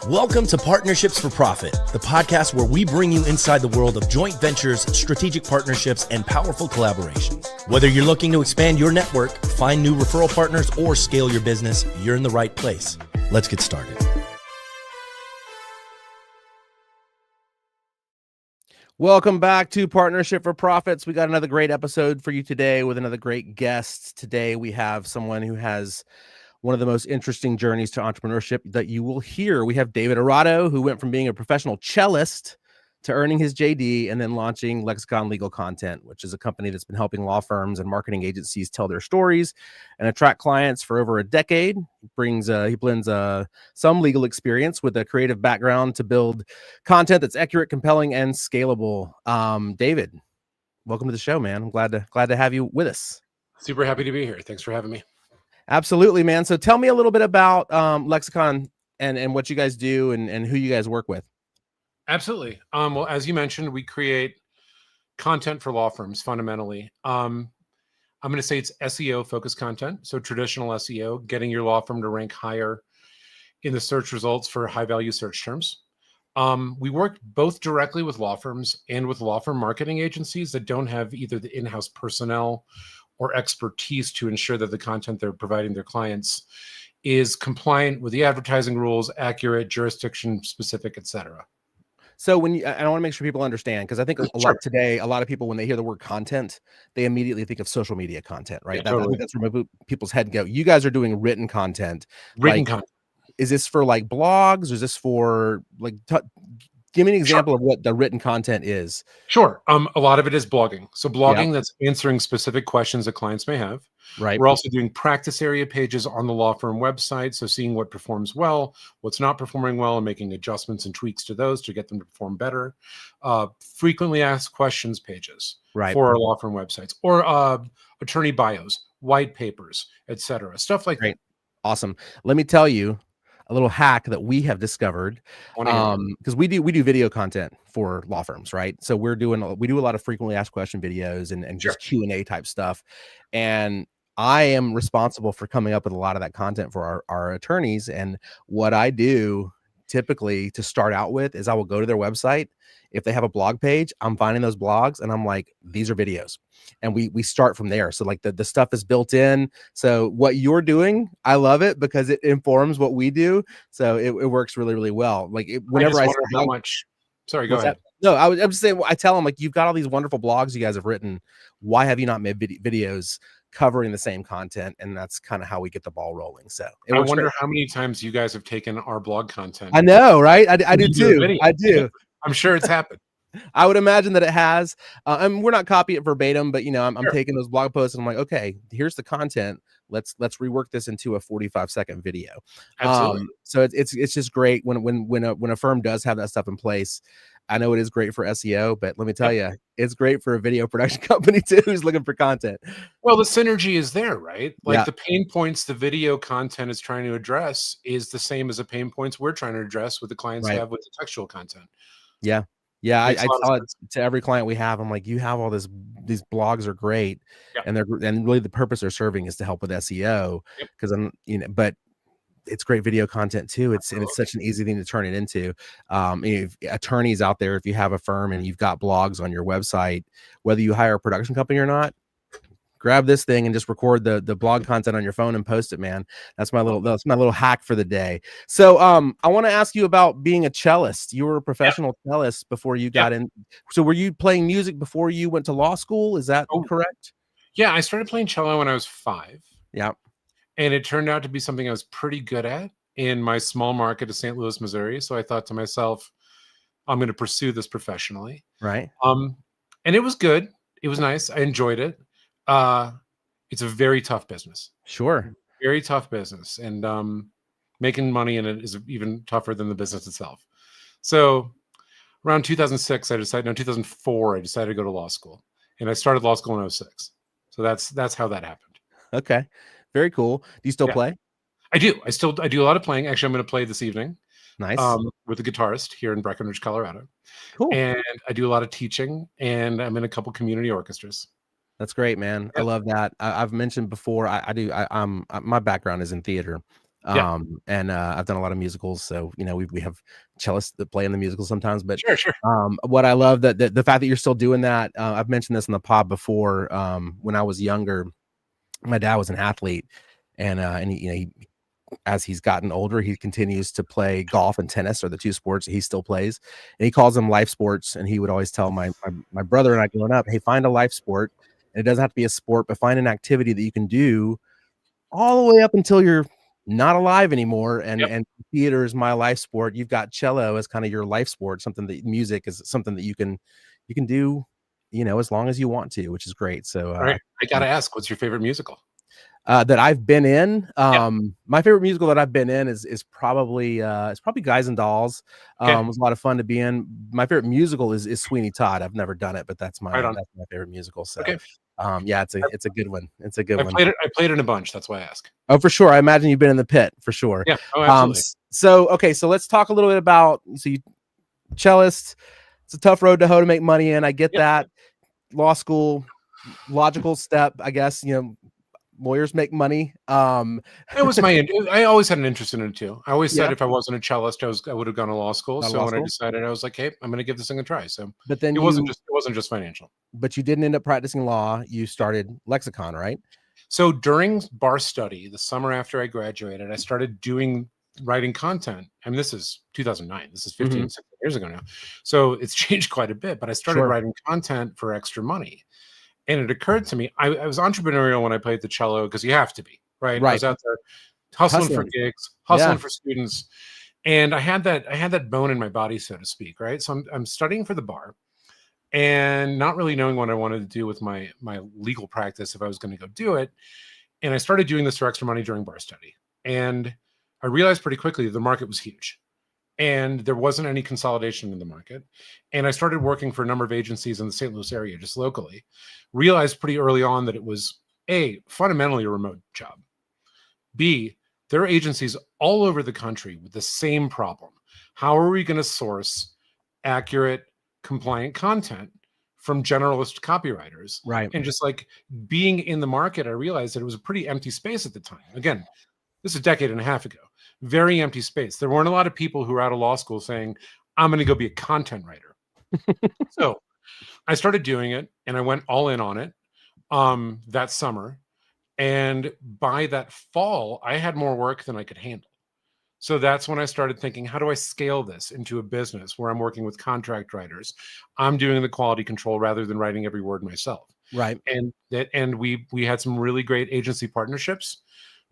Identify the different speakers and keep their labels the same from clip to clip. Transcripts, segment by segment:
Speaker 1: Welcome to Partnerships for Profit, the podcast where we bring you inside the world of joint ventures, strategic partnerships, and powerful collaborations. Whether you're looking to expand your network, find new referral partners, or scale your business, you're in the right place. Let's get started.
Speaker 2: Welcome back to Partnership for Profits. We got another great episode for you today with another great guest. Today we have someone who has one of the most interesting journeys to entrepreneurship that you will hear. We have David Arato, who went from being a professional cellist to earning his JD and then launching Lexicon Legal Content, which is a company that's been helping law firms and marketing agencies tell their stories and attract clients for over a decade. He blends some legal experience with a creative background to build content that's accurate, compelling, and scalable. David, welcome to the show, man. I'm glad to have you with us.
Speaker 3: Super happy to be here. Thanks for having me.
Speaker 2: Absolutely, man. So tell me a little bit about Lexicon and what you guys do and who you guys work with.
Speaker 3: Absolutely. Well, as you mentioned, we create content for law firms fundamentally. I'm going to say it's SEO focused content. So traditional SEO, getting your law firm to rank higher in the search results for high value search terms. We work both directly with law firms and with law firm marketing agencies that don't have either the in-house personnel or expertise to ensure that the content they're providing their clients is compliant with the advertising rules, accurate, jurisdiction specific, etc.
Speaker 2: So I want to make sure people understand, because I think a lot of people, when they hear the word content, they immediately think of social media content, right?
Speaker 3: Yeah, totally.
Speaker 2: I think that's where people's head go. You guys are doing written content.
Speaker 3: Content.
Speaker 2: Is this for like blogs, or is this for like, give me an example of what the written content is.
Speaker 3: Sure. A lot of it is blogging. So blogging that's answering specific questions that clients may have.
Speaker 2: Right.
Speaker 3: We're also doing practice area pages on the law firm website. So seeing what performs well, what's not performing well, and making adjustments and tweaks to those to get them to perform better. Frequently asked questions pages for our law firm websites, or attorney bios, white papers, etc. Stuff like that.
Speaker 2: Awesome. Let me tell you a little hack that we have discovered, because we do video content for law firms, right? So we do a lot of frequently asked question videos and just Q&A type stuff. And I am responsible for coming up with a lot of that content for our attorneys. And what I do typically to start out with is I will go to their website. If they have a blog page, I'm finding those blogs and I'm like, these are videos. And we start from there. So like the stuff is built in. So what you're doing, I love it because it informs what we do. So it works really, really well. Like whenever I
Speaker 3: wonder how much. Sorry, go ahead.
Speaker 2: No, I'm just saying, I tell them, like, you've got all these wonderful blogs you guys have written. Why have you not made videos covering the same content? And that's kind of how we get the ball rolling. So
Speaker 3: I wonder how many times you guys have taken our blog content.
Speaker 2: I know, right? I do too. I do.
Speaker 3: I'm sure it's happened.
Speaker 2: I would imagine that it has. And we're not copying it verbatim, but I'm taking those blog posts and I'm like, okay, here's the content. Let's rework this into a 45-second video.
Speaker 3: Absolutely.
Speaker 2: So it's just great when a firm does have that stuff in place. I know it is great for SEO, but let me tell you, it's great for a video production company too who's looking for content.
Speaker 3: Well, the synergy is there, right? Like the pain points the video content is trying to address is the same as the pain points we're trying to address with the clients have with the textual content.
Speaker 2: Yeah. Yeah, I tell it to every client we have. I'm like, you have all these blogs are great, and really the purpose they're serving is to help with SEO because but it's great video content too. And it's such an easy thing to turn it into. If attorneys out there, if you have a firm and you've got blogs on your website, whether you hire a production company or not, grab this thing and just record the blog content on your phone and post it, man. That's my little hack for the day. So I want to ask you about being a cellist. You were a professional cellist before you got in. So were you playing music before you went to law school? Is that correct?
Speaker 3: Yeah, I started playing cello when I was 5.
Speaker 2: Yeah.
Speaker 3: And it turned out to be something I was pretty good at in my small market of St. Louis, Missouri. So I thought to myself, I'm going to pursue this professionally.
Speaker 2: Right.
Speaker 3: And it was good. It was nice. I enjoyed it. It's a very tough business.
Speaker 2: Sure.
Speaker 3: Very tough business. And making money in it is even tougher than the business itself. So around 2004, I decided to go to law school. And I started law school in 2006. So that's how that happened.
Speaker 2: Okay. Very cool. Do you still play?
Speaker 3: I do. I do a lot of playing. Actually, I'm going to play this evening.
Speaker 2: Nice.
Speaker 3: With a guitarist here in Breckenridge, Colorado.
Speaker 2: Cool.
Speaker 3: And I do a lot of teaching, and I'm in a couple community orchestras.
Speaker 2: That's great, man. I love that. I've mentioned before, my background is in theater. And I've done a lot of musicals, so we have cellists that play in the musicals sometimes. But
Speaker 3: Sure.
Speaker 2: What I love that the fact that you're still doing that. I've mentioned this in the pod before. When I was younger, my dad was an athlete, and he as he's gotten older, he continues to play golf and tennis are the two sports that he still plays, and he calls them life sports. And he would always tell my brother and I growing up, hey, find a life sport, and it doesn't have to be a sport, but find an activity that you can do all the way up until you're not alive anymore. And theater is my life sport. You've got cello as kind of your life sport, something that music is something that you can do, as long as you want to, which is great. So
Speaker 3: all right, I gotta ask, what's your favorite musical
Speaker 2: that I've been in? My favorite musical that I've been in is probably Guys and Dolls. It was a lot of fun to be in. My favorite musical is Sweeney Todd. I've never done it, but that's my favorite musical. So it's a good one. It's a good one.
Speaker 3: I played it in a bunch. That's why I ask.
Speaker 2: Oh, for sure. I imagine you've been in the pit for sure.
Speaker 3: Yeah. Oh, absolutely.
Speaker 2: So let's talk a little bit about, you cellist. It's a tough road to hoe to make money in. I get that. Law school, logical step, I guess, lawyers make money.
Speaker 3: It was I always had an interest in it too. I always said if I wasn't a cellist, I would have gone to law school. I decided, I was like, hey, I'm going to give this thing a try. So, but then it wasn't just financial.
Speaker 2: But you didn't end up practicing law. You started Lexicon, right?
Speaker 3: So during bar study, the summer after I graduated, I started writing content. I mean, this is 2009. This is 16 years ago now. So it's changed quite a bit. But I started writing content for extra money. And it occurred to me, I was entrepreneurial when I played the cello, because you have to be, right? I was out there hustling for gigs, hustling for students. And I had that bone in my body, so to speak, right? So I'm studying for the bar and not really knowing what I wanted to do with my legal practice, if I was going to go do it. And I started doing this for extra money during bar study. And I realized pretty quickly the market was huge. And there wasn't any consolidation in the market. And I started working for a number of agencies in the St. Louis area, just locally. Realized pretty early on that it was A, fundamentally a remote job. B, there are agencies all over the country with the same problem. How are we going to source accurate, compliant content from generalist copywriters?
Speaker 2: Right.
Speaker 3: And just like being in the market, I realized that it was a pretty empty space at the time. Again, this is a decade and a half ago. Very empty space. There weren't a lot of people who were out of law school saying, I'm going to go be a content writer. So I started doing it, and I went all in on it that summer. And by that fall, I had more work than I could handle. So that's when I started thinking, how do I scale this into a business where I'm working with contract writers? I'm doing the quality control rather than writing every word myself.
Speaker 2: Right.
Speaker 3: And we had some really great agency partnerships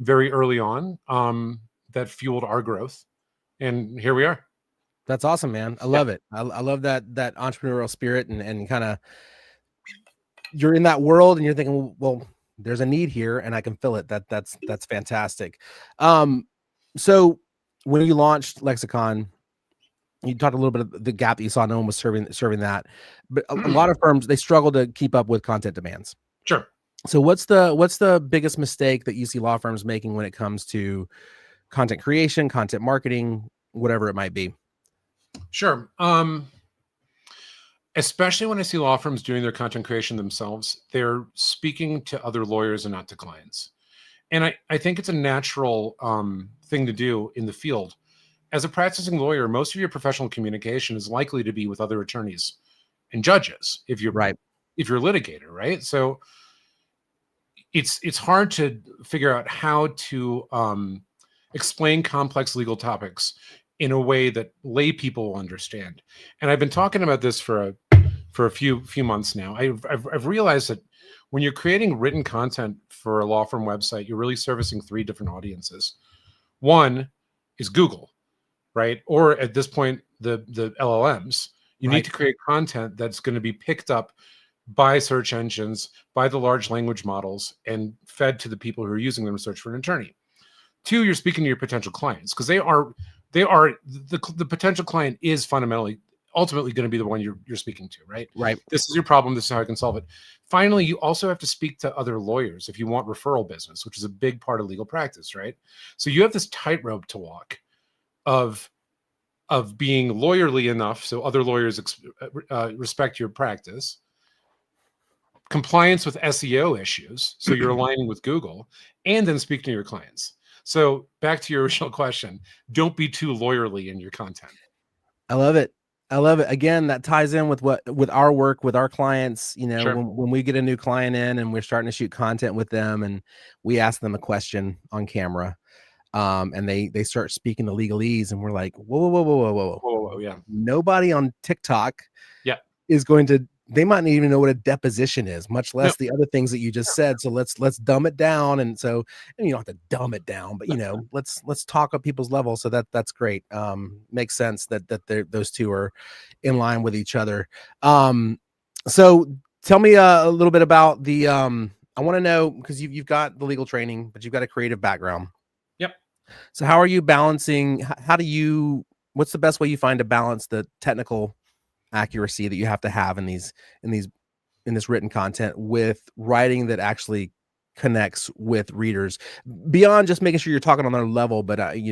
Speaker 3: very early on that fueled our growth. And here we are.
Speaker 2: That's awesome, man. I love it. I love that entrepreneurial spirit, and kind of you're in that world and you're thinking, well, there's a need here and I can fill it. That's fantastic. So when you launched Lexicon, you talked a little bit of the gap that you saw. No one was serving that, but a lot of firms, they struggle to keep up with content demands.
Speaker 3: Sure.
Speaker 2: So what's the biggest mistake that you see law firms making when it comes to content creation, content marketing, whatever it might be?
Speaker 3: Sure. Especially when I see law firms doing their content creation themselves, they're speaking to other lawyers and not to clients. And I think it's a natural thing to do in the field. As a practicing lawyer, most of your professional communication is likely to be with other attorneys and judges if you're if you're a litigator, right? So it's hard to figure out how to explain complex legal topics in a way that lay people will understand. And I've been talking about this for a few months now. I've realized that when you're creating written content for a law firm website, you're really servicing three different audiences. One is Google, right? Or at this point, the LLMs. You need to create content that's going to be picked up by search engines, by the large language models, and fed to the people who are using them to search for an attorney. Two, you're speaking to your potential clients, because the potential client is ultimately going to be the one you're speaking to, right?
Speaker 2: Right.
Speaker 3: This is your problem. This is how I can solve it. Finally, you also have to speak to other lawyers if you want referral business, which is a big part of legal practice, right? So you have this tightrope to walk of being lawyerly enough so other lawyers respect your practice, compliance with SEO issues, so you're aligning with Google, and then speaking to your clients. So back to your original question, don't be too lawyerly in your content.
Speaker 2: I love it. I love it. Again, that ties in with our work with our clients. You know,
Speaker 3: Sure.
Speaker 2: when we get a new client in and we're starting to shoot content with them, and we ask them a question on camera, and they start speaking the legalese, and we're like, whoa,
Speaker 3: yeah.
Speaker 2: Nobody on TikTok,
Speaker 3: yeah,
Speaker 2: is going to. They might not even know what a deposition is, much less the other things that you just said. So let's dumb it down. And so, and you don't have to dumb it down, but let's talk at people's level. So that's great. Makes sense that those two are in line with each other. So tell me a little bit about the. I want to know, because you've got the legal training, but you've got a creative background.
Speaker 3: Yep.
Speaker 2: So how are you balancing? What's the best way you find to balance the technical accuracy that you have to have in this written content with writing that actually connects with readers beyond just making sure you're talking on their level, but I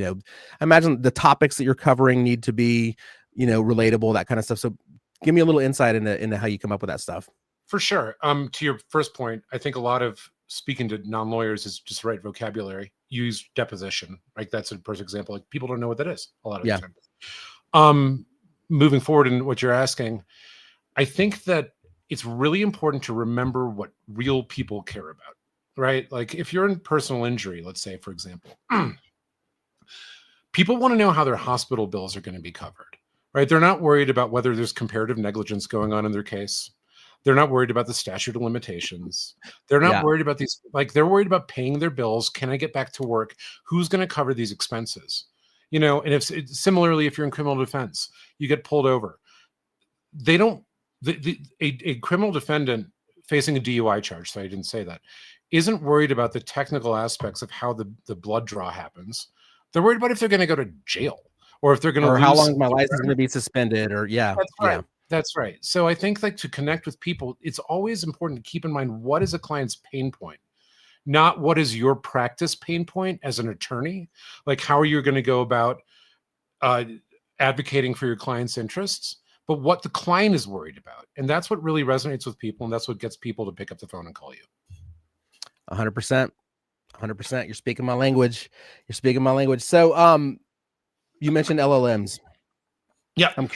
Speaker 2: imagine the topics that you're covering need to be relatable, that kind of stuff. So give me a little insight into how you come up with that stuff.
Speaker 3: For sure. To your first point, I think a lot of speaking to non-lawyers is just write vocabulary, use deposition. Like that's a perfect example. Like people don't know what that is a lot of the time. Moving forward in what you're asking, I think that it's really important to remember what real people care about, right? Like if you're in personal injury, let's say, for example, people want to know how their hospital bills are going to be covered, right? They're not worried about whether there's comparative negligence going on in their case. They're not worried about the statute of limitations. They're not worried about these, like they're worried about paying their bills. Can I get back to work? Who's going to cover these expenses? And if similarly, if you're in criminal defense, you get pulled over. They don't, a criminal defendant facing a DUI charge, so I didn't say that, isn't worried about the technical aspects of how the blood draw happens. They're worried about if they're going to go to jail or if they're going to lose.
Speaker 2: Or how long my license is going to be suspended or
Speaker 3: That's right. That's right. So I think like to connect with people, it's always important to keep in mind what is a client's pain point. Not what is your practice pain point as an attorney, like how are you going to go about advocating for your client's interests, but what the client is worried about. And that's what really resonates with people. And that's what gets people to pick up the phone and call you.
Speaker 2: 100%. 100%. You're speaking my language. So you mentioned LLMs.
Speaker 3: Yeah.
Speaker 2: I'm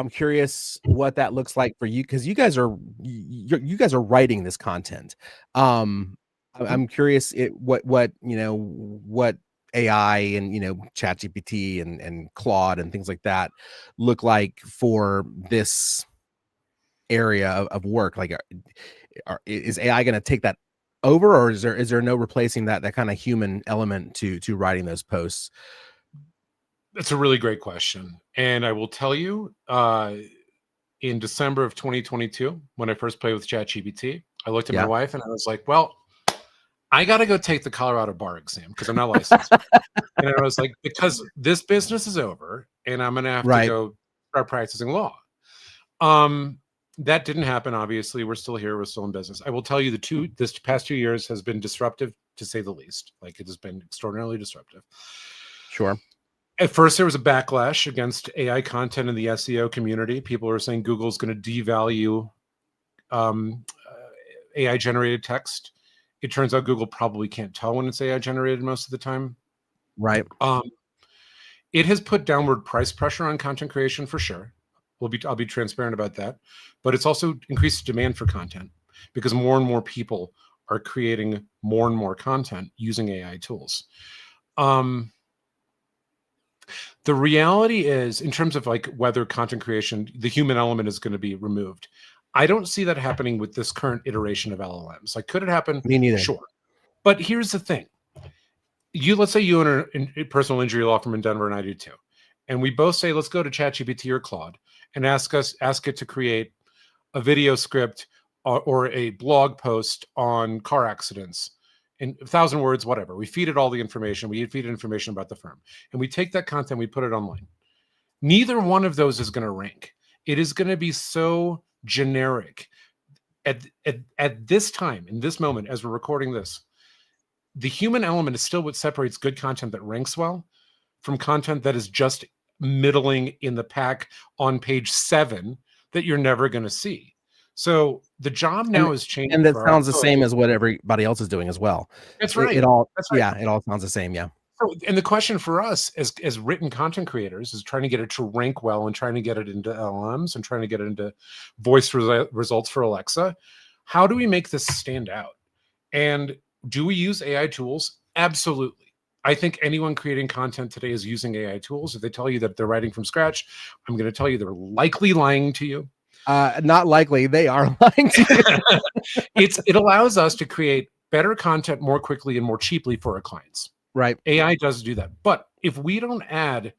Speaker 2: curious what that looks like for you, because you guys are writing this content. I'm curious what AI and ChatGPT and Claude and things like that look like for this area of work. Like, is AI going to take that over, or is there no replacing that kind of human element to writing those posts?
Speaker 3: That's a really great question. And I will tell you, in December of 2022, when I first played with ChatGPT, I looked at my wife and I was like, well, I got to go take the Colorado bar exam because I'm not licensed. And I was like, because this business is over and I'm going to have to go start practicing law. That didn't happen. Obviously, we're still here. We're still in business. I will tell you this past 2 years has been disruptive, to say the least. Like, it has been extraordinarily disruptive.
Speaker 2: Sure.
Speaker 3: At first, there was a backlash against AI content in the SEO community. People were saying Google's going to devalue AI-generated text. It turns out Google probably can't tell when it's AI-generated most of the time.
Speaker 2: Right.
Speaker 3: It has put downward price pressure on content creation for sure. I'll be transparent about that. But it's also increased demand for content because more and more people are creating more and more content using AI tools. The reality is, in terms of like whether content creation, the human element is going to be removed. I don't see that happening with this current iteration of LLMs. Like, could it happen?
Speaker 2: Me neither.
Speaker 3: Sure. But here's the thing. Let's say you own a personal injury law firm in Denver, and I do too. And we both say, let's go to ChatGPT or Claude and ask it to create a video script or a blog post on car accidents in 1,000 words, whatever. We feed it all the information. We feed it information about the firm. And we take that content, we put it online. Neither one of those is going to rank. It is going to be so generic. At this time, in this moment, as we're recording this, the human element is still what separates good content that ranks well from content that is just middling in the pack on page 7 that you're never going to see. So the job now is changing.
Speaker 2: And that sounds the same as what everybody else is doing as well.
Speaker 3: That's right.
Speaker 2: It all,
Speaker 3: That's right.
Speaker 2: Yeah, it all sounds the same. Yeah.
Speaker 3: So, and the question for us as written content creators is trying to get it to rank well and trying to get it into LLMs and trying to get it into voice results for Alexa. How do we make this stand out? And do we use AI tools? Absolutely. I think anyone creating content today is using AI tools. If they tell you that they're writing from scratch, I'm going to tell you they're likely lying to you.
Speaker 2: Not likely. They are lying to
Speaker 3: you. It allows us to create better content more quickly and more cheaply for our clients.
Speaker 2: Right.
Speaker 3: AI does do that. But if we don't add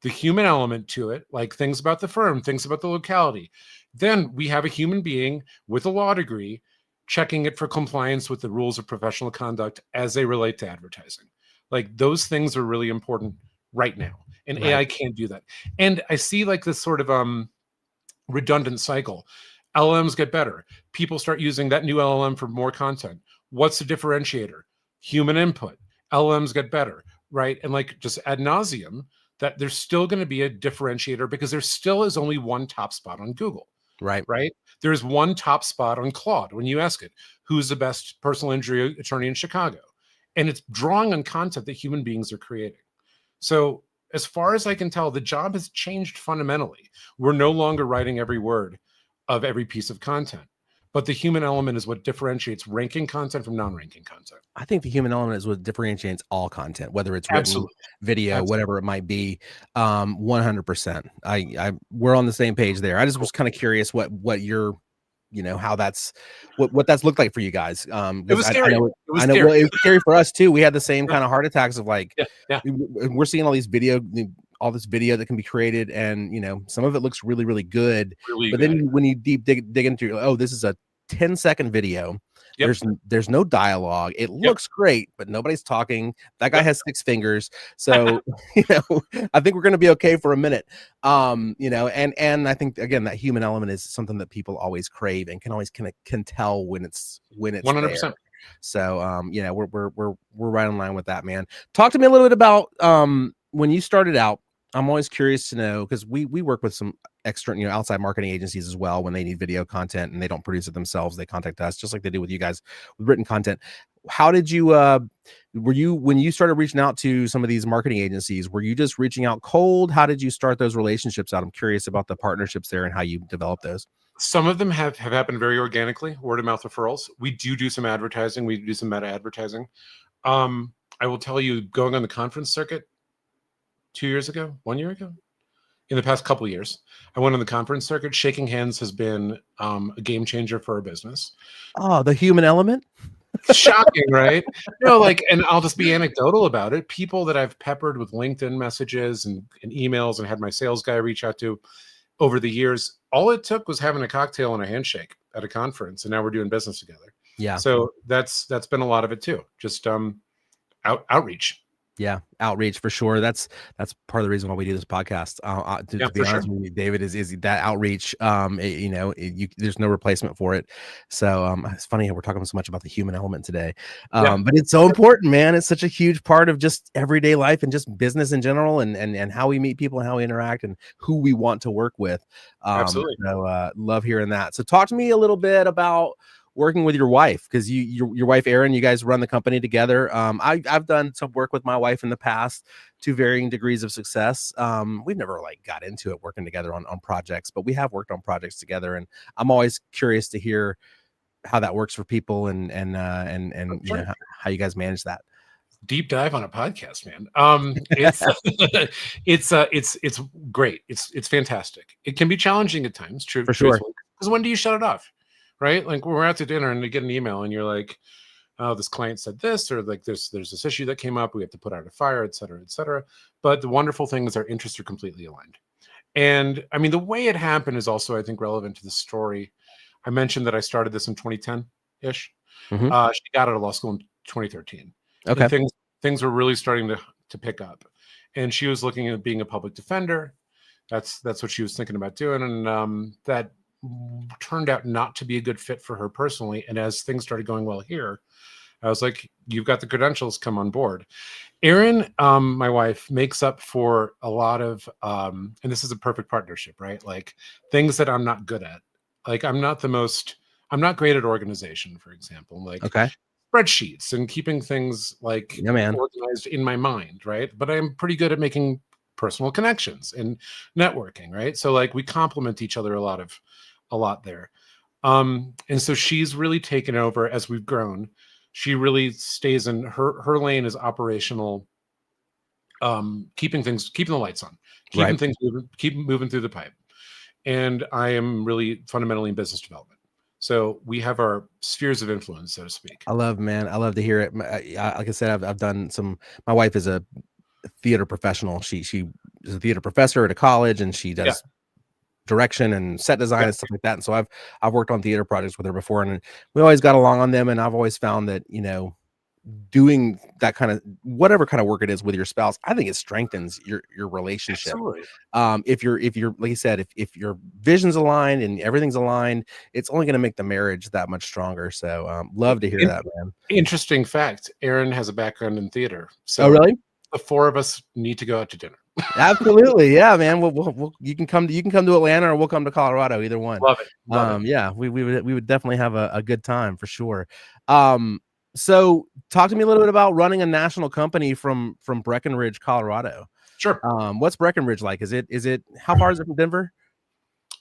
Speaker 3: the human element to it, like things about the firm, things about the locality, then we have a human being with a law degree checking it for compliance with the rules of professional conduct as they relate to advertising. Like those things are really important right now. And
Speaker 2: Right.
Speaker 3: AI can't do that. And I see like this sort of redundant cycle. LLMs get better. People start using that new LLM for more content. What's the differentiator? Human input. LLMs get better, right? And like just ad nauseum, that there's still going to be a differentiator because there still is only one top spot on Google.
Speaker 2: Right.
Speaker 3: There's one top spot on Claude when you ask it, who's the best personal injury attorney in Chicago? And it's drawing on content that human beings are creating. So as far as I can tell, the job has changed fundamentally. We're no longer writing every word of every piece of content, but the human element is what differentiates ranking content from non-ranking content.
Speaker 2: I think the human element is what differentiates all content, whether it's written, video, whatever it might be. 100%. We're on the same page there. I just was kind of curious what your, how that's what that's looked like for you guys.
Speaker 3: It was scary.
Speaker 2: Well, it was scary for us too. We had the same kind of heart attacks of like, we're seeing all this video that can be created, and some of it looks really, really good. Then when you dig into, oh, this is a 10-second video. There's no dialogue. It looks great, but nobody's talking. That guy has 6 fingers. So, I think we're going to be okay for a minute. And I think again, that human element is something that people always crave and can always can tell when it's 100%. There. So, we're right in line with that, man. Talk to me a little bit about, when you started out. I'm always curious to know, because we work with some external, outside marketing agencies as well. When they need video content and they don't produce it themselves, they contact us, just like they do with you guys with written content. How did you, when you started reaching out to some of these marketing agencies, were you just reaching out cold? How did you start those relationships out? I'm curious about the partnerships there and how you develop those.
Speaker 3: Some of them have happened very organically, word of mouth referrals. We do some advertising. We do some meta advertising. I will tell you, going on the conference circuit 1 year ago, in the past couple of years, I went on the conference circuit. Shaking hands has been a game changer for our business.
Speaker 2: Oh, the human element.
Speaker 3: Shocking, right? And I'll just be anecdotal about it. People that I've peppered with LinkedIn messages and emails and had my sales guy reach out to over the years, all it took was having a cocktail and a handshake at a conference, and now we're doing business together.
Speaker 2: Yeah.
Speaker 3: So that's been a lot of it too. Just outreach.
Speaker 2: Yeah, outreach for sure. That's part of the reason why we do this podcast. To be honest with you, David, is that outreach. There's no replacement for it. So it's funny how we're talking so much about the human element today. But it's so important, man. It's such a huge part of just everyday life and just business in general, and how we meet people and how we interact and who we want to work with.
Speaker 3: Absolutely.
Speaker 2: So love hearing that. So talk to me a little bit about working with your wife, because your wife Erin, you guys run the company together. I've done some work with my wife in the past to varying degrees of success. We've never got into it working together on projects, but we have worked on projects together, and I'm always curious to hear how that works for people and how you guys manage that.
Speaker 3: Deep dive on a podcast, man. It's great. It's fantastic. It can be challenging at times, true,
Speaker 2: for sure.
Speaker 3: Because when do you shut it off? Right? Like when we're out to dinner and you get an email and you're like, oh, this client said this, or like there's this issue that came up, we have to put out a fire, et cetera, et cetera. But the wonderful thing is our interests are completely aligned. And I mean, the way it happened is also, I think, relevant to the story. I mentioned that I started this in 2010-ish.
Speaker 2: Mm-hmm.
Speaker 3: She got out of law school in 2013.
Speaker 2: Okay.
Speaker 3: And things were really starting to pick up. And she was looking at being a public defender. That's what she was thinking about doing. And that turned out not to be a good fit for her personally. And as things started going well here, I was like, you've got the credentials, come on board. Erin, my wife, makes up for a lot of, and this is a perfect partnership, right? Like things that I'm not good at. Like I'm not great at organization, for example, like
Speaker 2: okay,
Speaker 3: spreadsheets and keeping things like organized in my mind, right? But I'm pretty good at making personal connections and networking, right? So like we complement each other a lot there. And so she's really taken over as we've grown. She really stays in her lane is operational, keeping the lights on, keeping things moving, keep moving through the pipe. And I am really fundamentally in business development. So we have our spheres of influence, so to speak.
Speaker 2: I love to hear it. Like I said, I've done some. My wife is a theater professional. She is a theater professor at a college, and she does direction and set design and stuff like that. And so I've worked on theater projects with her before, and we always got along on them. And I've always found that, you know, doing that kind of whatever kind of work it is with your spouse, I think it strengthens your relationship.
Speaker 3: Absolutely.
Speaker 2: If you're like you said, if your vision's aligned and everything's aligned, it's only going to make the marriage that much stronger. So love to hear that, man.
Speaker 3: Interesting fact, Aaron has a background in theater. So
Speaker 2: oh, really?
Speaker 3: The four of us need to go out to dinner.
Speaker 2: Absolutely, yeah, man. We'll you can come to Atlanta, or we'll come to Colorado. Either one.
Speaker 3: Love it.
Speaker 2: Yeah, we would definitely have a good time for sure. So talk to me a little bit about running a national company from Breckenridge, Colorado.
Speaker 3: Sure.
Speaker 2: What's Breckenridge like? Is it how far is it from Denver?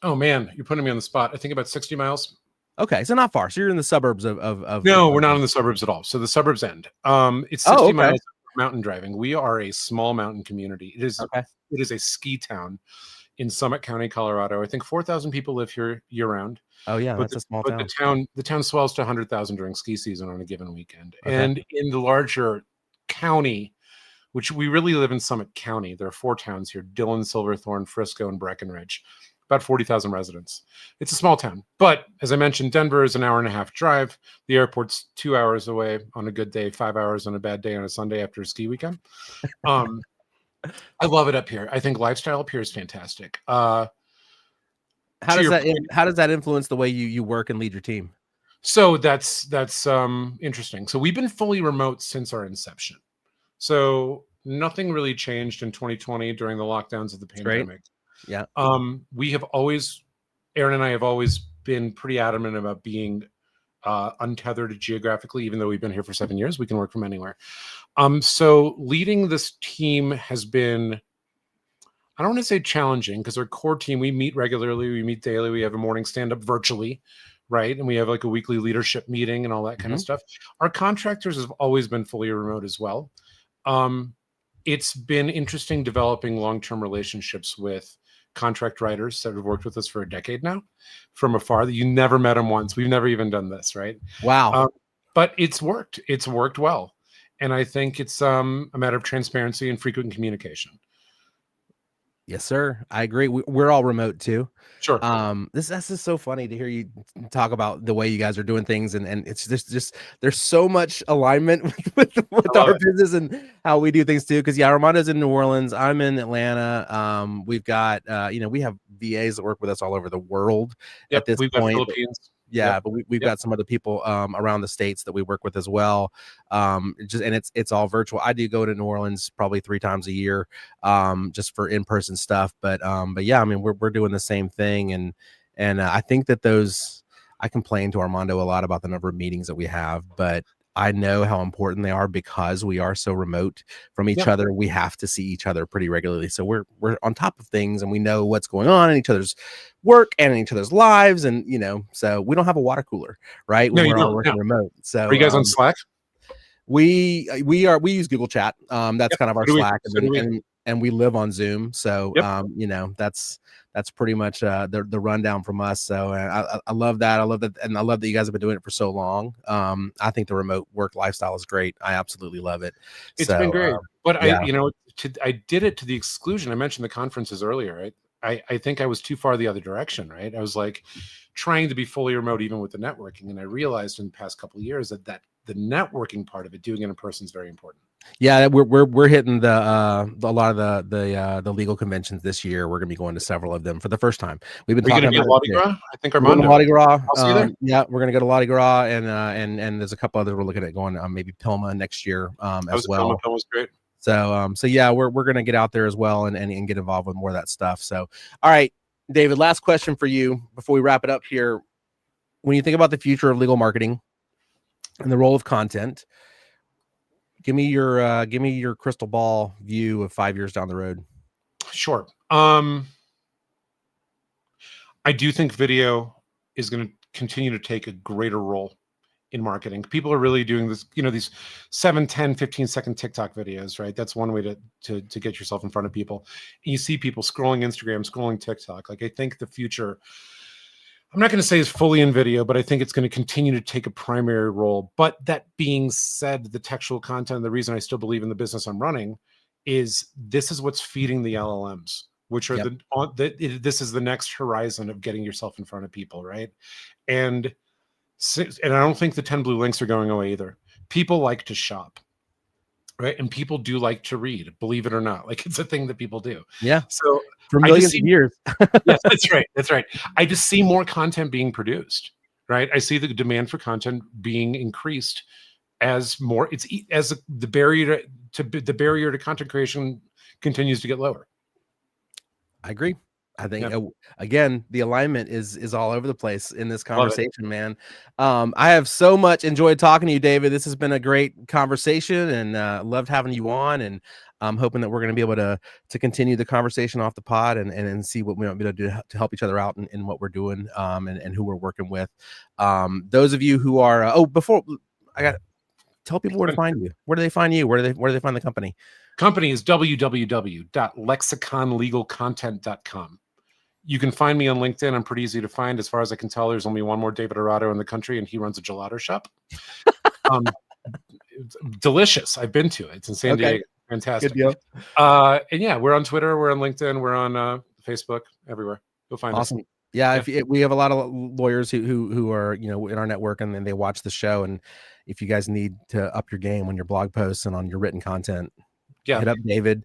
Speaker 3: Oh man, you're putting me on the spot. I think about 60 miles.
Speaker 2: Okay, so not far. So you're in the suburbs of
Speaker 3: No, we're not in the suburbs at all. So the suburbs end. It's 60 miles of mountain driving. We are a small mountain community. It is a ski town in Summit County, Colorado. I think 4,000 people live here year round.
Speaker 2: Oh yeah, that's a small town.
Speaker 3: The town swells to 100,000 during ski season on a given weekend. Okay. And in the larger county, which we really live in Summit County, there are 4 towns here: Dillon, Silverthorne, Frisco, and Breckenridge. About 40,000 residents. It's a small town, but as I mentioned, Denver is an hour and a half drive. The airport's 2 hours away on a good day, 5 hours on a bad day on a Sunday after a ski weekend. I love it up here. I think lifestyle up here is fantastic.
Speaker 2: How does that influence the way you work and lead your team?
Speaker 3: So that's interesting. So we've been fully remote since our inception. So nothing really changed in 2020 during the lockdowns of the pandemic.
Speaker 2: Great. Yeah.
Speaker 3: Aaron and I have always been pretty adamant about being untethered geographically. Even though we've been here for 7 years, we can work from anywhere. So leading this team has been, I don't want to say challenging, because our core team, we meet regularly, we meet daily, we have a morning stand-up virtually, right? And we have like a weekly leadership meeting and all that kind of stuff. Our contractors have always been fully remote as well. It's been interesting developing long-term relationships with contract writers that have worked with us for a decade now from afar. That you never met them once. We've never even done this, right?
Speaker 2: Wow.
Speaker 3: But it's worked. It's worked well. And I think it's a matter of transparency and frequent communication.
Speaker 2: Yes, sir. I agree. We're all remote too.
Speaker 3: Sure.
Speaker 2: That's just so funny to hear you talk about the way you guys are doing things, and it's just there's so much alignment with our business and how we do things too. Because Armando's in New Orleans, I'm in Atlanta. We've got we have VAs that work with us all over the world at this point.
Speaker 3: Philippines.
Speaker 2: Yeah, but we've got some other people around the states that we work with as well. It's all virtual. I do go to New Orleans probably 3 times a year, just for in-person stuff. But yeah, I mean we're doing the same thing, and I think that I complain to Armando a lot about the number of meetings that we have, but I know how important they are because we are so remote from each other. We have to see each other pretty regularly. So we're on top of things, and we know what's going on in each other's work and in each other's lives. And, so we don't have a water cooler, right? When we're all working remote. So
Speaker 3: are you guys on Slack?
Speaker 2: We use Google Chat. That's kind of our Slack, and we live on Zoom. So, that's pretty much the rundown from us. So I love that. I love that. And I love that you guys have been doing it for so long. I think the remote work lifestyle is great. I absolutely love it.
Speaker 3: It's been great. But I did it to the exclusion. I mentioned the conferences earlier, right? I think I was too far the other direction, right? I was like trying to be fully remote even with the networking. And I realized in the past couple of years that the networking part of it, doing it in person, is very important.
Speaker 2: Yeah, we're hitting a lot of the legal conventions this year. We're going to be going to several of them for the first time. We've been talking about
Speaker 3: Mardi Gras. I think Armando.
Speaker 2: Mardi Gras.
Speaker 3: I'll see you there.
Speaker 2: Yeah, we're going to go to Mardi Gras, and there's a couple others we're looking at going. Maybe Pilma next year as well.
Speaker 3: Pilma was great.
Speaker 2: So yeah, we're going to get out there as well and get involved with more of that stuff. So all right. David, last question for you before we wrap it up here. When you think about the future of legal marketing and the role of content, give me your crystal ball view of 5 years down the road.
Speaker 3: Sure. I do think video is going to continue to take a greater role in marketing. People are really doing this, these 7, 10, 15-second TikTok videos, right? That's one way to get yourself in front of people. And you see people scrolling Instagram, scrolling TikTok. Like, I think the future, I'm not going to say is fully in video, but I think it's going to continue to take a primary role. But that being said, the textual content, the reason I still believe in the business I'm running is this is what's feeding the LLMs, which are this is the next horizon of getting yourself in front of people, right? And I don't think the 10 blue links are going away either. People like to shop, right? And people do like to read, believe it or not. Like, it's a thing that people do.
Speaker 2: Yeah.
Speaker 3: So
Speaker 2: for millions of years.
Speaker 3: Yes, that's right. That's right. I just see more content being produced, right? I see the demand for content being increased as the barrier to content creation continues to get lower.
Speaker 2: I agree. I think again, the alignment is all over the place in this conversation, man. I have so much enjoyed talking to you, David. This has been a great conversation, and loved having you on. And I'm hoping that we're going to be able to continue the conversation off the pod and see what we might be able to do to help each other out in what we're doing, and who we're working with. Those of you who are before I got tell people where to find you. Where do they find you? Where do they find the company?
Speaker 3: Company is www.lexiconlegalcontent.com. You can find me on LinkedIn. I'm pretty easy to find. As far as I can tell, there's only one more David Arato in the country, and he runs a gelato shop. It's delicious. I've been to it. It's in San Diego. Fantastic.
Speaker 2: Good deal.
Speaker 3: And yeah, we're on Twitter. We're on LinkedIn. We're on Facebook. Everywhere. You'll find us.
Speaker 2: Yeah, we have a lot of lawyers who are in our network, and then they watch the show. And if you guys need to up your game on your blog posts and on your written content, hit up David,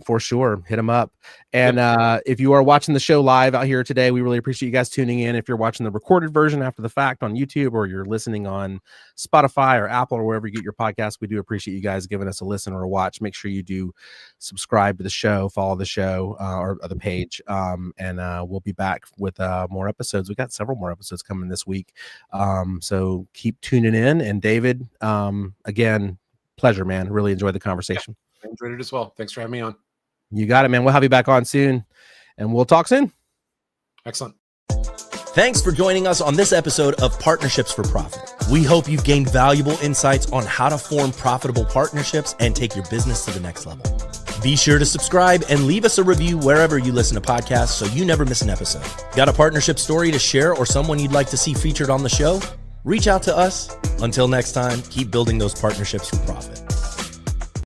Speaker 2: for sure. Hit him up. And if you are watching the show live out here today, we really appreciate you guys tuning in. If you're watching the recorded version after the fact on YouTube, or you're listening on Spotify or Apple or wherever you get your podcast, we do appreciate you guys giving us a listen or a watch. Make sure you do subscribe to the show, follow the show, or the page. And we'll be back with more episodes. We got several more episodes coming this week. So keep tuning in. And David, again, pleasure, man. Really enjoyed the conversation.
Speaker 3: I enjoyed it as well. Thanks for having me on.
Speaker 2: You got it, man. We'll have you back on soon, and we'll talk soon.
Speaker 3: Excellent.
Speaker 1: Thanks for joining us on this episode of Partnerships for Profit. We hope you've gained valuable insights on how to form profitable partnerships and take your business to the next level. Be sure to subscribe and leave us a review wherever you listen to podcasts so you never miss an episode. Got a partnership story to share or someone you'd like to see featured on the show? Reach out to us. Until next time, keep building those partnerships for profit.